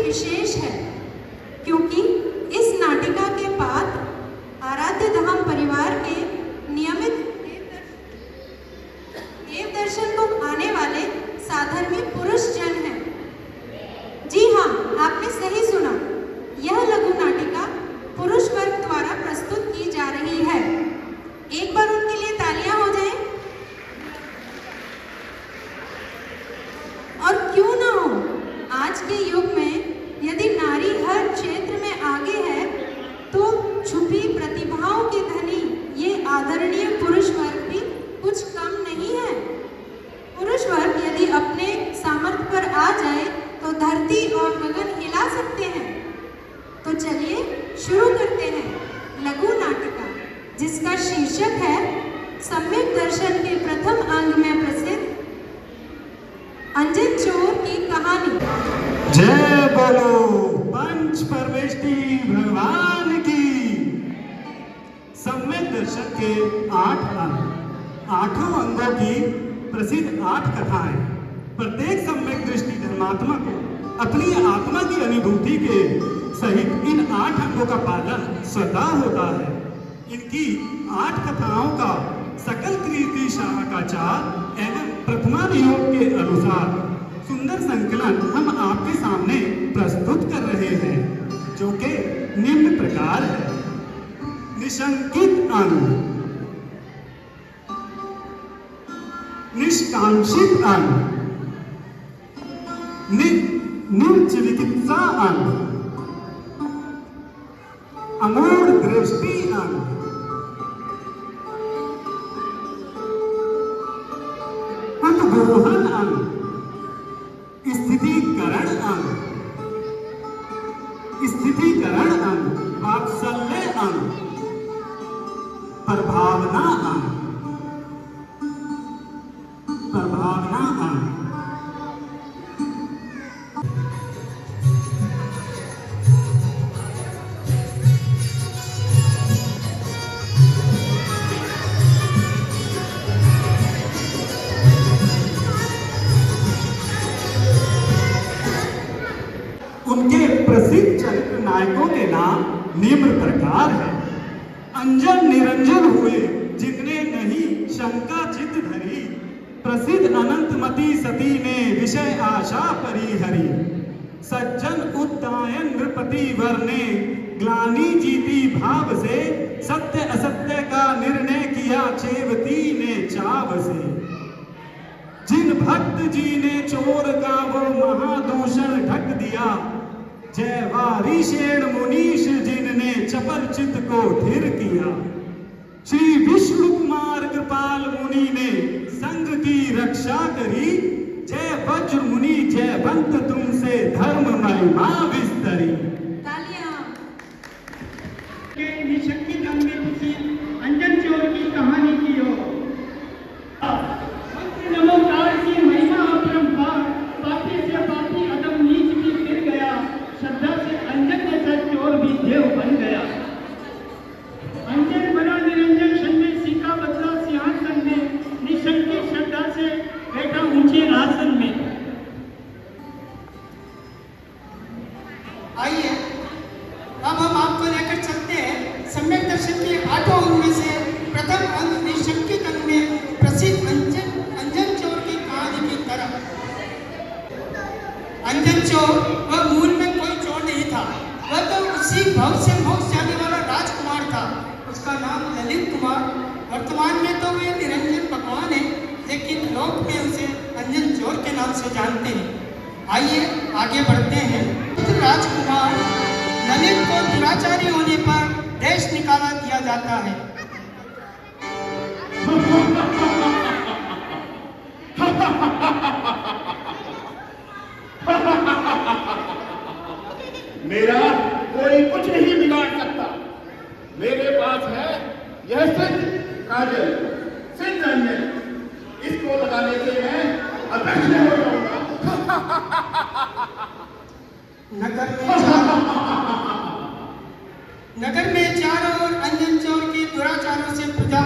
विशेष है, क्योंकि इस नाटिका के पात्र आराध्य धाम परिवार के नियमित देव दर्शन को आने वाले साधर्मी पुरुष जन हैं। जी हाँ, आपने सही सुना, यह लघु नाटिका पुरुष वर्ग द्वारा प्रस्तुत की जा रही है। एक बार उनके लिए तालियां हो जाएं। और क्यों ना हो, आज के युग में यदि नारी हर क्षेत्र में आगे है तो छुपी प्रतिभाओं के धनी ये आदरणीय पुरुष वर्ग भी कुछ कम नहीं है। पुरुष वर्ग यदि अपने सामर्थ्य पर आ जाए तो धरती और गगन हिला सकते हैं। तो चलिए शुरू करते हैं लघु नाटिका, जिसका शीर्षक है सम्यक दर्शन के प्रथम अंग में प्रसिद्ध अंजन चोर की कहानी। जय बोलो पंच परमेष्टि भगवान की। सम्यक दर्शन के 8 अंग, 8 अंगों की प्रसिद्ध 8 कथाएं। प्रत्येक सम्यक दृष्टि धर्मात्मा को अपनी आत्मा की अनुभूति के सहित इन 8 अंगों का पालन स्वतः होता है। इनकी 8 कथाओं का सकल कीर्ति शाखाचार एवं प्रथमा नियोग के अनुसार सुंदर संकलन हम आपके सामने प्रस्तुत कर रहे हैं, जो कि निम्न प्रकार है। निशंकित अंग, निष्कांक्षित अंग, निर्चिकित्सा अंग, अमूढ़ दृष्टि अंग, उद्गोहन अंग, स्थितीकरण अंग, स्थितीकरण अंग, वात्सल्य अंग, प्रभावना अंग, प्रभावना अंग। उनके प्रसिद्ध चरित्र नायकों के नाम निम्न प्रकार है। अंजन निरंजन हुए जितने नहीं शंका चित धरी, प्रसिद्ध अनंतमती सती ने विषय आशा परिहरी। सज्जन उद्दायन नृपति वर ने ग्लानि जीती भाव से, सत्य असत्य का निर्णय किया चेवती ने चाव से। जिन भक्त जी ने चोर का वो महादूषण ढक दिया, जय वारिशेण मुनीश जिनने चपल चित्त को थिर किया। श्री विष्णु कुमार कृपाल मुनि ने संग की रक्षा करी, जय वज्र मुनि जयवंत तुमसे धर्म महिमा विस्तरी। निशंकित अंग में प्रसिद्ध अंजन चोर की कहानी की ओर। नमोकार की महिमा अपरंपार, पापी से पापी अदम नीच भी गिर गया, श्रद्धा से अंजन जैसा चोर भी देव बन गया। अंजन बना निरंजन शन में, सीखा बदला सिंहासन में, निशंकित श्रद्धा से बैठा ऊंचे आसन में। आइए अब हम आपको लेकर चलते हैं सम्यक दर्शन के 8 अंग में से प्रथम अंग निशंकित अंग में प्रसिद्ध अंजन चोर की कहानी की तरफ। अंजन चोर वह मूल में कोई चोर नहीं था, वह तो उसी भव से मोक्ष जाने वाला राजकुमार था। उसका नाम ललित कुमार। वर्तमान में तो वे निरंजन भगवान है, लेकिन लोक में उसे अंजन चोर के नाम से जानते हैं। आइए आगे बढ़ते हैं। राजकुमार ललित को दुराचारी होने पर देश निकाला दिया जाता है। मेरा कोई कुछ नहीं बिगाड़ सकता। मेरे पास है यह सिद्ध काजल, सिद्ध अंजन। इसको लगाने से मैं अध्यक्ष हो जाऊंगा। नगर में चारों ओर अंजन चोर के दुराचारों से प्रजा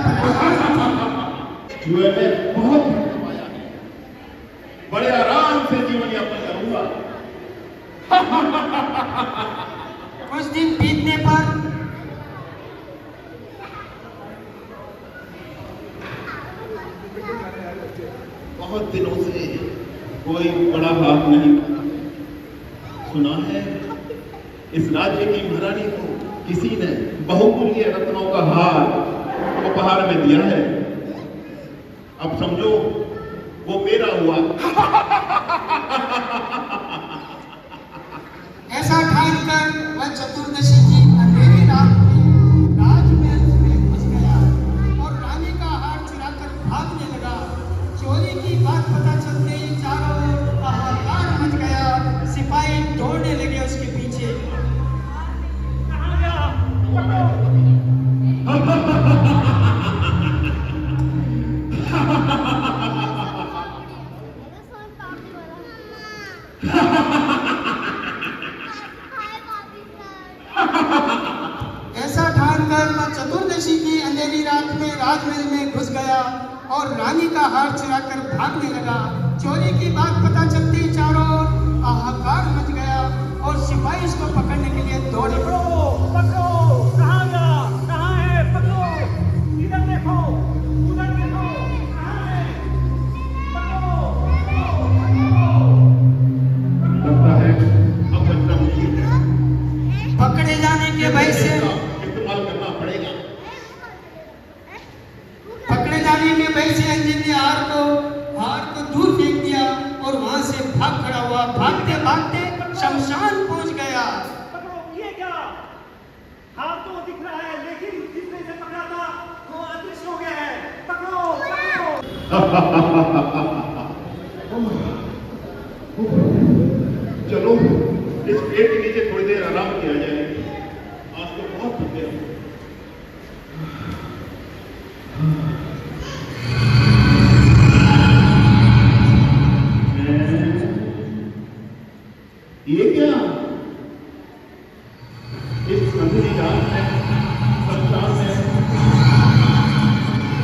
जुए में बहुत धन कमाया है, बड़े आराम से जीवन यापन करूंगा। कुछ दिन बीतने पर बहुत दिनों से कोई बड़ा हाथ नहीं सुना है। इस राज्य की महारानी को किसी ने बहुमूल्य रत्नों का हार उपहार में दिया है। अब समझो वो मेरा हुआ। ऐसा ठानकर वह चतुर्दशी की अंधेरी रात में राजमहल में घुस गया और रानी का हार चुराकर भागने लगा। चोरी की बात पता चलते ही चारों ओर हाहाकार मच गया। सिपाही दौड़ने लगे उसके पीछे। ऐसा ठानकर वह चतुर्दशी की अंधेरी रात में राजमहल में घुस गया और रानी का हार चुराकर भागने लगा। चोरी की बात पता चलते ही चारों ओर हाहाकार मच गया और सिपाही उसको पकड़ने के लिए दौड़े। पकड़ो, कहाँ गया? कहाँ है? पकड़ो, इधर देखो, उधर देखो, कहाँ है? पकड़ो, लगता है अब बचना मुश्किल है। पकड़े जाने के भय से इस्तेमाल करना पड़ेगा। पकड़े जाने के भय से अंजन ने हार को दूर फेंक दिया और वहां से भाग खड़ा हुआ। भागते भागते शमशान पहुंच गया। पकड़ो, ये क्या? हाथ तो दिख रहा है, लेकिन जिसने से पकड़ा था वो अदृश्य हो गया है। पकड़ो, पकड़ो। चलो इस पेड़ के नीचे थोड़ी देर आराम किया जाए। आज तो बहुत थक गया। ये क्या? इस अंधेरी रात में शमशान में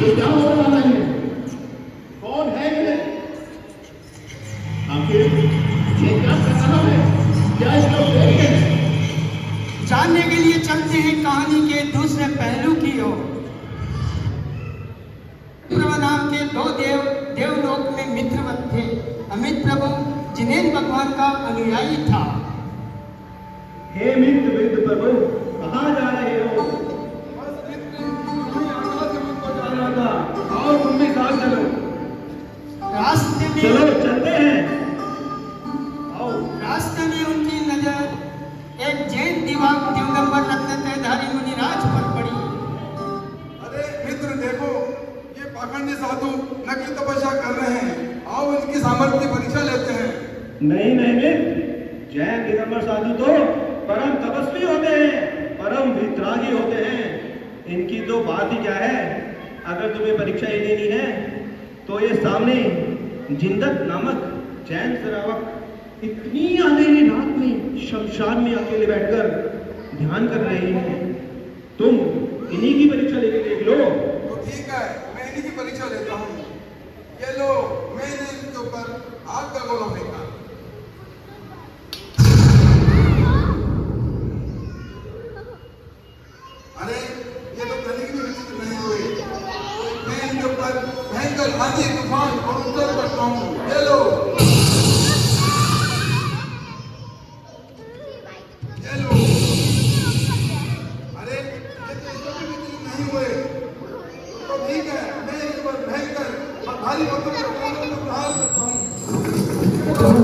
ये क्या हो रहा है? कौन है ये? आखिर ये क्या कर रहा है? क्या इसका उद्देश्य है? जानने के लिए चलते हैं कहानी के दूसरे पहलू की ओर। प्रभु नाम के दो देवलोक में मित्रवत थे। अमित प्रभु जिनेन्द्र भगवान का अनुयायी था। हे मित्र विद्ध प्रभु, कहाँ जा रहे हो? जाना था, आओ तुम भी साथ चलो। रास्ते चलो में चलते हैं। आओ। रास्ते में उनकी नजर एक जैन दिगंबर रत्नत्रयधारी मुनिराज पर पड़ी। अरे मित्र देखो, ये पाखंडी साधु नकली तपस्या कर रहे हैं। आओ इनकी सामर्थ्य की परीक्षा लेते हैं। नहीं नहीं मित्र, जैन दिगंबर साधु तो परम तपस्वी होते हैं, परम वितरागी होते हैं। इनकी तो बात ही क्या है। अगर तुम्हें परीक्षा ही लेनी है तो ये सामने जिंदत नामक जैन श्रावक इतनी अंधेरी रात में शमशान में अकेले बैठकर ध्यान कर रहे हैं। तुम इन्हीं की परीक्षा लेके देख लो। तो ठीक है, मैं इन्हीं की परीक्षा लेता हूँ। ये लो, मैंने इनके ऊपर आग का गोला फेंका। अरे ये तो कहीं भी विकसित नहीं हुए। मैं इनके ऊपर भयंकर आंधी तूफान और उत्तर करता हूँ। ये लो, ये लो। अरे ये तो इसको भी विकसित नहीं हुए। तो ठीक है, मैं इनके ऊपर भयंकर और भारी पत्थर का प्रहार करता हूँ।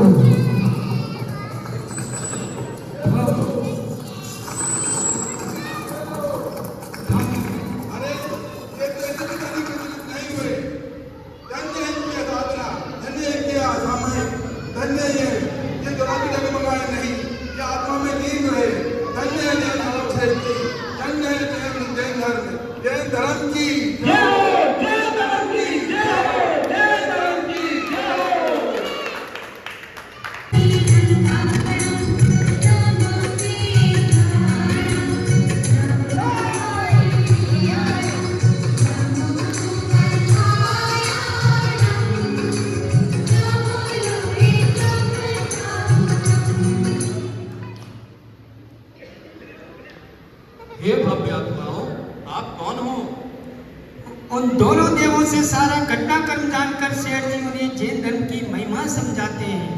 उन दोनों देवों से सारा घटनाक्रम जानकर सेठ जी उन्हें जैन धर्म की महिमा समझाते हैं।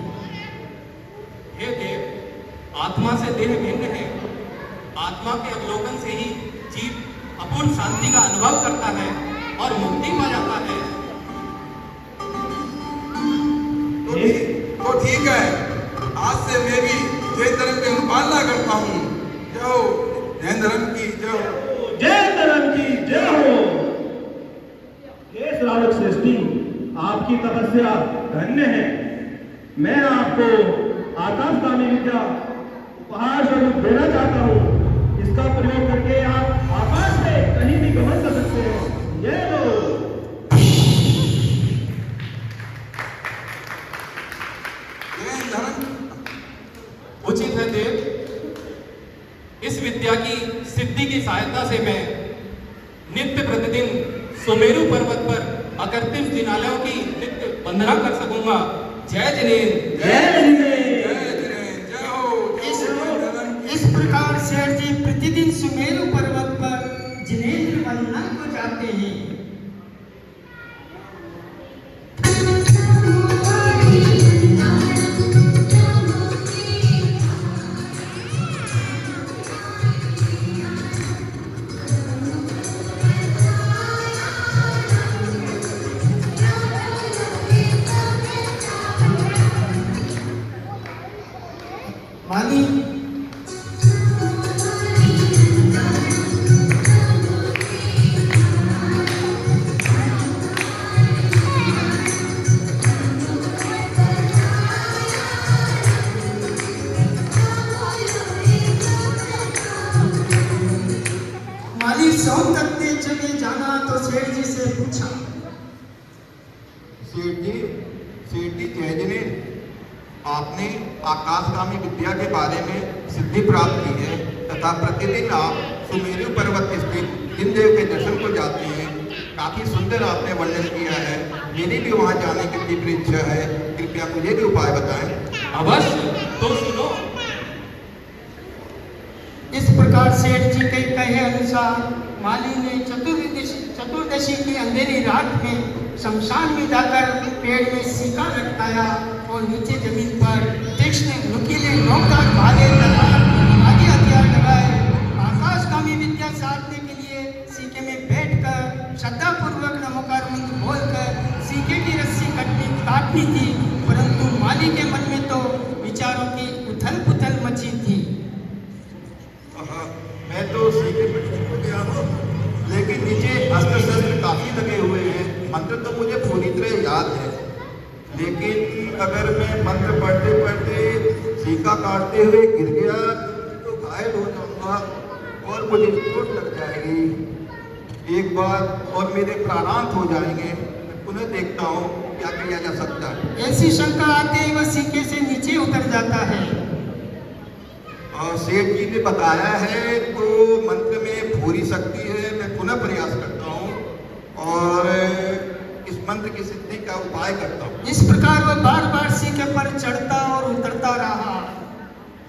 हे देव, आत्मा से देह भिन्न है। आत्मा के अवलोकन से ही जीव अपूर्ण शांति का अनुभव करता है और मुक्ति पा जाता है। तो ठीक है, आज से मैं भी जैन धर्म की अनुपालना करता हूँ। जय हो जैन धर्म की, जय हो जय धर्म की जय हो। हे श्रावक श्रेष्ठी, आपकी तपस्या धन्य है। मैं आपको आकाशगामी विद्या उपहार स्वरूप देना चाहता हूँ। इसका प्रयोग करके आप आकाश में कहीं भी गमन कर सकते हो। जय हो। जैन धर्म उचित है देव। इस विद्या की सिद्धि की सहायता से मैं नित्य प्रतिदिन सुमेरु पर्वत पर अकृत्रिम जिनालयों की नित्य वंदना कर सकूंगा। जय जिनेन्द्र। जय जिनेन्द्र। जय जिनेन्द्र, जय हो जैन धर्म की। इस प्रकार सेठ जी प्रतिदिन सुमेरु पर्वत पर जिनेन्द्र वंदना को जाते हैं। माली सोनतक ने जब ये जाना तो सेठ जी से पूछा। सेठ जी जय जिनेन्द्र, आपने आकाशगामी विद्या के बारे में सिद्धि प्राप्त की है तथा प्रतिदिन आप सुमेरु पर्वत स्थित जिन देव के दर्शन को जाते हैं। काफी सुंदर आपने वर्णन किया है। मेरी भी वहां जाने की तीव्र इच्छा है। कृपया मुझे भी उपाय बताएं। अवश्य, तो सुनो। इस प्रकार सेठ जी के कहे अनुसार माली ने चतुर्दशी की अंधेरी रात में शमशान में जाकर पेड़ में सिक्का लटकाया और नीचे जमीन पर तीक्ष्ण नुकीले नोकदार भाले आदि हथियार लगाए। आकाशगामी विद्या साधने के लिए सीके में बैठकर श्रद्धापूर्वक नमोकार मंत्र बोलकर सीके की रस्सी काटनी थी, परंतु माली के मन में तो विचारों की उथल पुथल मची थी। मैं तो सीखे पर गया हूँ, लेकिन नीचे अस्त्र शस्त्र काफी लगे हुए हैं। मंत्र तो मुझे पूरी तरह याद है, लेकिन अगर मैं मंत्र पढ़ते पढ़ते सीका काटते हुए गिर गया तो घायल हो जाऊंगा और मुझे चोट लग जाएगी एक बार और मेरे प्राणांत हो जाएंगे। मैं पुनः देखता हूँ क्या किया जा सकता है। ऐसी शंका आते ही वह सीके से नीचे उतर जाता है। और सेठ जी ने बताया है तो मंत्र में पूरी शक्ति है। मैं पुनः प्रयास करता हूँ और इस मंत्र की सिद्धि का उपाय करता हूँ। इस प्रकार वह बार बार सीके पर चढ़ता और उतरता रहा।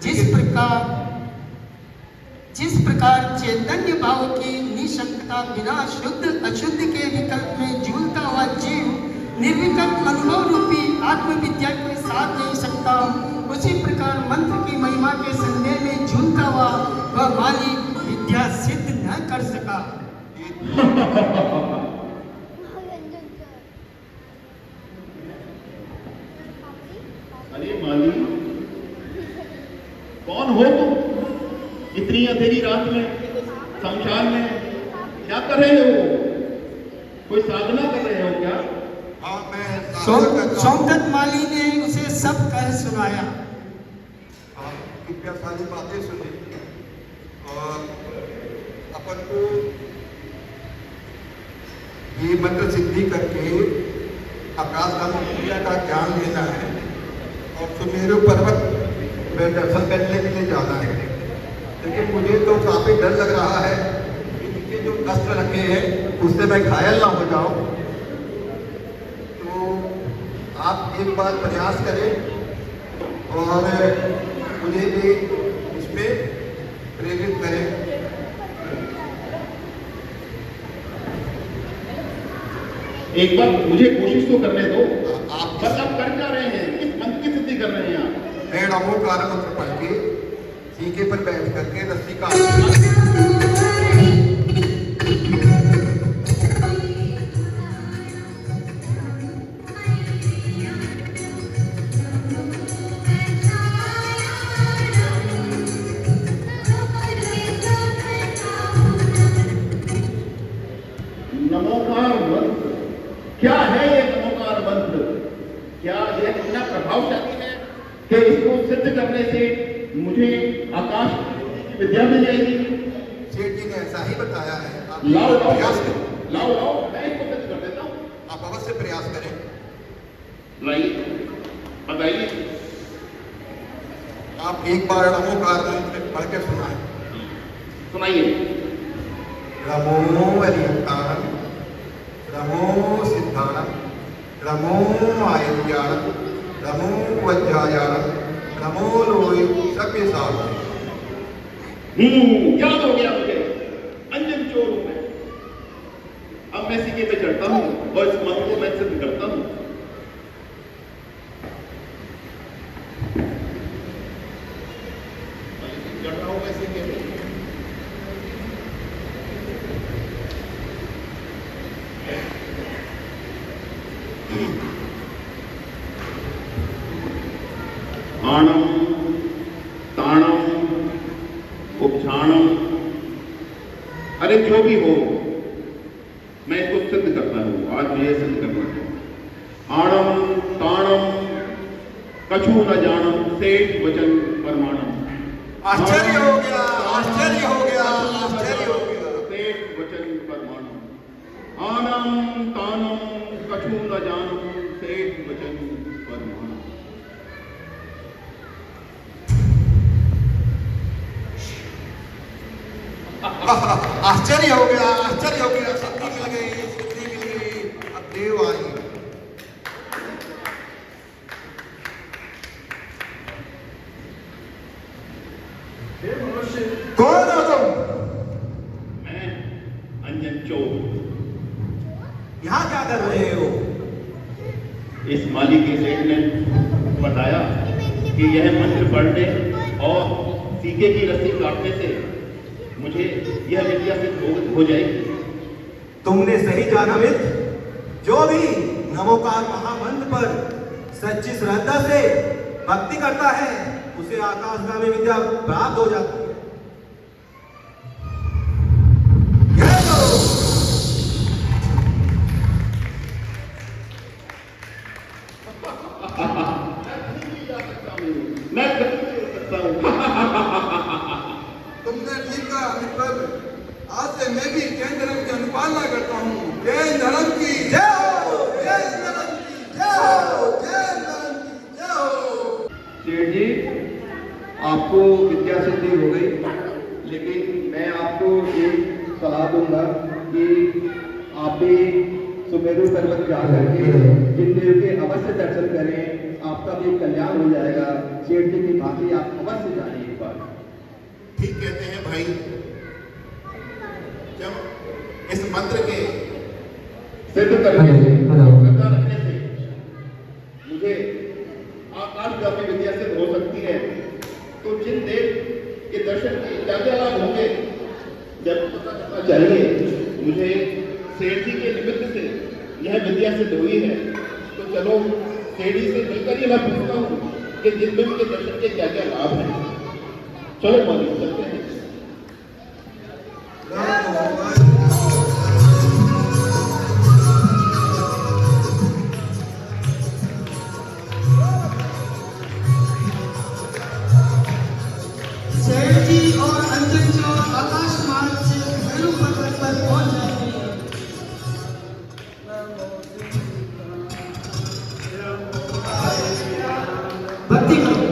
जिस प्रकार चैतन्य भाव की निशंकता बिना शुद्ध अशुद्ध के विकल्प में झूलता हुआ जीव निर्विकल्प अनुभव रूपी आत्मविद्या के साथ नहीं सकता, उसी प्रकार मंत्र की महिमा के संदेह में झूलता हुआ वह माली विद्या सिद्ध न कर सका। अरे माली, कौन हो तुम? इतनी अंधेरी रात में शमशान में क्या कर रहे हो? कोई साधना कर रहे हो क्या? हाँ, मैं सोमदत्त माली ने उसे सब कह सुनाया। कृपया सारी बातें सुने और अपन को ये मंत्र सिद्धि करके आकाशगामी विद्या का ज्ञान लेना है और सुमेरु पर्वत में दर्शन करने के लिए जाना है। लेकिन मुझे तो काफी डर लग रहा है कि इनके जो अस्त्र रखे हैं उससे मैं घायल ना हो जाऊं। तो आप एक बार प्रयास करें और मुझे भी इसमें प्रेरित करें। एक बार मुझे कोशिश तो करने दो। आप बस आप कर क्या रहे हैं? किस मंत्र की सिद्धि कर रहे हैं आप? मैं नमोकार मंत्र पढ़ के सीके पर बैठ करके रस्सी का नमोकार मंत्र क्या है ये नमोकार मंत्र? क्या यह इतना प्रभावशाली है कि इसको सिद्ध करने से मुझे आकाश की विद्या मिल जाएगी? सेठ जी ने ऐसा ही बताया है। आप लाओ लाओ प्रयास करें। लाओ मैं इसको सिद्ध कर देता हूँ। आप अवश्य प्रयास करें। लाइए बताइए। आप एक बार नमोकार मंत्र पढ़ के सुनाएं। सुनाइए। नमो अरिहंतारं नमो सिद्धारं नमो आयुर्याणं नमो वज्रायाणं नमो लोय सभ्यसारं। याद हो गया मुझे। अंजन चोर हूं मैं। अब मैं सीके पे चढ़ता हूँ और इस मंत्र को मैं सिद्ध करता हूँ। चढ़ रहा हूं मैं सीके पे। आणम ताणम उपछाणम, अरे जो भी हो मैं इसको सिद्ध करता हूं। आज मुझे सिद्ध करना है। आणम ताणम कछु न जानम सेठ वचन परमाणम। आश्चर्य हो गया, आश्चर्य हो गया, आश्चर्य हो गया। सेठ वचन परमाणम। आनम तानम कछु न जानम सेठ वचन परमाणम। आश्चर्य हो गया, आश्चर्य हो गया। सिद्धि मिल गई, सिद्धि मिल गई। अब देव आई। कौन हो तुम? मैं अंजन चोर। यहाँ क्या कर रहे हो? इस माली के सेठ ने बताया कि यह मंत्र पढ़ने और सीके की रस्सी काटने से मुझे यह विद्या सिद्ध हो जाएगी। तुमने सही जाना मित्र। जो भी नमोकार महामंत्र पर सच्ची श्रद्धा से भक्ति करता है उसे आकाशगामी विद्या प्राप्त हो जाती है। मैं कर सकता हूँ। तुमने ठीक कहा मित्र। आज से मैं भी जैन धर्म की अनुपालना करता हूँ। जैन धर्म की जय हो, जैन धर्म की जय हो, जैन धर्म की जय हो। सेठ जी आपको विद्या सिद्धि हो गई, लेकिन मैं आपको एक सलाह दूंगा कि आप भी सुमेरु पर्वत जा करके जिन देव के अवश्य दर्शन करें। आपका भी कल्याण हो जाएगा। सेठ जी की बातें आप अवश्य जानिए एक बार। ठीक कहते हैं भाई। जब इस मंत्र के सिद्ध करने से श्रद्धा रखने से मुझे आकाशगामी विद्या सिद्ध हो सकती है, तो जिन देव के दर्शन के क्या क्या लाभ होंगे जब पता करना चाहिए। मुझे सेठ जी के निमित्त से यह विद्या सिद्ध हुई है, तो चलो सेठ जी से मिलकर ही मैं पूछता हूँ कि जिन देव के दर्शन के क्या क्या लाभ हैं। चलो मालिक चलते हैं। सेठ जी और अंजन चोर आकाश मार्ग से भैरव पर्वत पर पहुंच जाएंगे। भक्ति करो।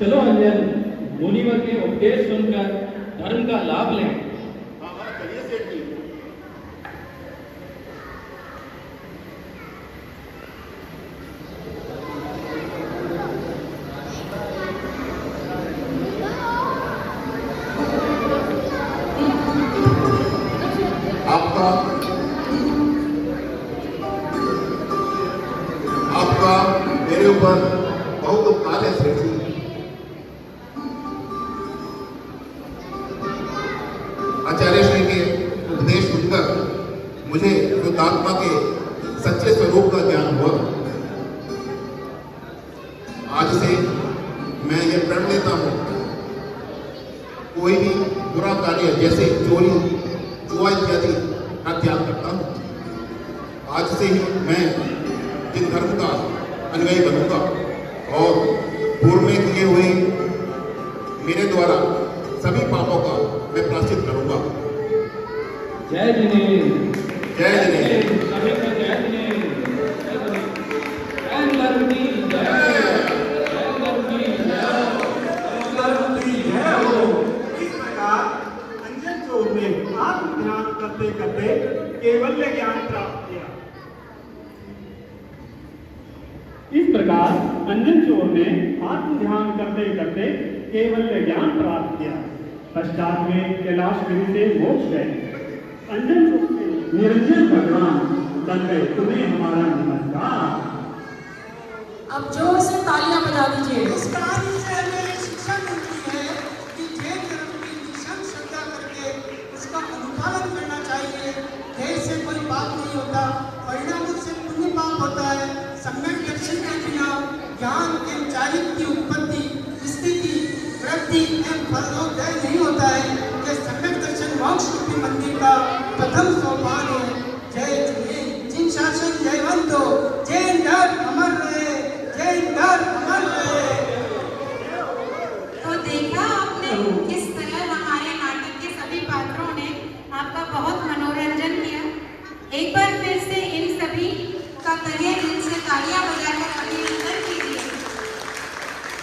चलो अंजन, मुनिवर के उपदेश सुनकर धर्म का लाभ लें। हाँ हाँ, चलिए सेठ जी। आपका आपका मेरे ऊपर बहुत उपकार है सेठ जी। आचार्य श्री के उपदेश सुनकर मुझे शुद्धात्मा के सच्चे स्वरूप का ज्ञान हुआ। आज से मैं ये प्रण लेता हूँ, कोई भी बुरा कार्य जैसे चोरी, जुआ इत्यादि का त्याग करता हूँ। आज से ही मैं जिन धर्म का अनुयायी बनूंगा और पूर्व में किए हुए मेरे द्वारा सभी पापों का मैं प्रायश्चित करूंगा। जय जिनेन्द्र, जय जिनेन्द्र। सभी को जय जिनेन्द्र। जय धर्म की जय, जय धर्म की जय। इस प्रकार अंजन चोर ने आत्म ध्यान करते करते केवल्य ज्ञान प्राप्त किया। इस प्रकार अंजन चोर ने आत्म ध्यान करते करते केवल्य ज्ञान प्राप्त किया। पश्चात में कैलाश गिरी से मोक्ष गए। अंजन चोर से निरंजन भगवान बन गए। तुम्हें हमारा नमस्कार। अब जोर से तालियां बजा दीजिए। इस कहानी से हमें शिक्षा मिलती है कि जैन धर्म की निःशंक श्रद्धा करके उसका अनुपालन करना चाहिए। देह से कोई पाप नहीं होता, परिणाम से पुण्य पाप होता है। सम्यक दर्शन के बिना ज्ञान एवं चारित्र की उत्पत्ति, स्थिति, वृद्धि एवं फलोदय नहीं होता है। यह सम्यक दर्शन मोक्ष रूपी मंदिर का प्रथम सोपान